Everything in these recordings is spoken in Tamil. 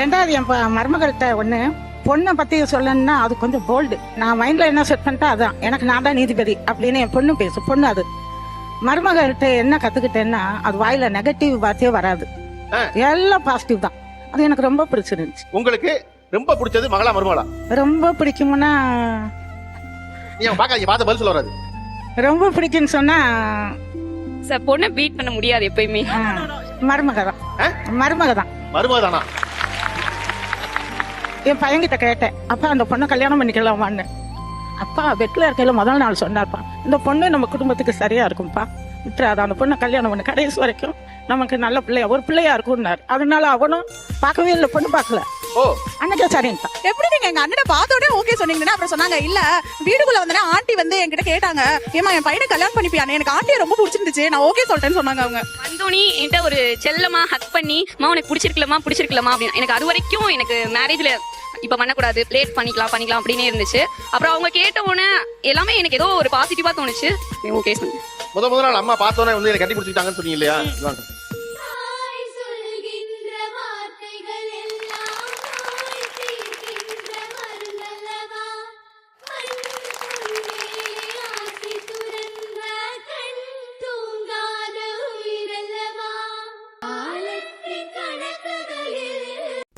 ரெண்டாவது என் மருமகள்கிட்ட ஒன்று பொண்ணை பற்றி சொல்லணும்னா அது கொஞ்சம் போல்டு. நான் மைண்டில் என்ன செட் பண்ணிட்டா அதான் எனக்கு நான் தான் நீதிபதி அப்படின்னு என் பொண்ணு பேசும். பொண்ணு அது மருமகள்கிட்ட என்ன கற்றுக்கிட்டேன்னா அது வாயில நெகட்டிவ் வார்த்தையே வராது, எல்லாம் பாசிட்டிவ் தான். அது எனக்கு ரொம்ப பிடிச்சிருந்துச்சு. உங்களுக்கு ரொம்ப பிடிச்சது மகளா மருமகளா? ரொம்ப பிடிக்கும்னா பார்த்து பதில் சொல்ல வராது. ரொம்ப பிடிக்கும்னு சொன்னா சார் பொண்ணை பீட் பண்ண முடியாது எப்பயுமே. மருமக தான். மருமக தான். மருமக தானா? என் பையன்கிட்ட கேட்டேன், அப்பா அந்த பொண்ணை கல்யாணம் பண்ணிக்கலாமான்னு. அப்பா பெட்ல இருக்கையில முதல் நாள் சொன்னார்ப்பா, இந்த பொண்ணு நம்ம குடும்பத்துக்கு சரியா இருக்கும்பா, விட்டுறாத அந்த பொண்ணை கல்யாணம் பண்ணு, கடைசி வரைக்கும் நமக்கு நல்ல பிள்ளையா ஒரு பிள்ளையா இருக்கும்னாரு. அதனால அவனும் பார்க்கவே இல்லை, பொண்ணு பார்க்கல. அன்னைக்கு சரிங்கப்பா. எப்படி நீங்க எங்க அண்ணனை பார்த்த உடனே ஓகே சொன்னீங்கன்னா அப்புறம் சொன்னாங்க இல்ல வீடுக்குள்ள வந்தா ஆண்டி வந்து என்கிட்ட கேட்டாங்க, ஏமா என் பையனை கல்யாணம் பண்ணிப்பியானே, எனக்கு ஆண்டியை ரொம்ப பிடிச்சிருந்துச்சு, நான் ஓகே சொல்லிட்டேன்னு சொன்னாங்க. அவங்க வந்தோனி என்கிட்ட ஒரு செல்லமா ஹக் பண்ணி உனக்கு பிடிச்சிருக்கலாமா அப்படின்னு. எனக்கு அது வரைக்கும் எனக்கு மேரேஜ்ல இப்ப பண்ணக்கூடாது, லேட் பண்ணிக்கலாம் அப்படின்னே இருந்துச்சு. அப்புறம் அவங்க கேட்ட உடனே எல்லாமே எனக்கு ஏதோ ஒரு பாசிட்டிவா தோணுச்சு. ஓகே சொன்னேன். முதல் நாள் அம்மா பார்த்தோன்னே வந்து எனக்கு கட்டி பிடிச்சிட்டாங்கன்னு சொன்னீங்க இல்லையா?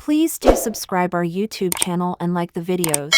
Please do subscribe our YouTube channel and like the videos.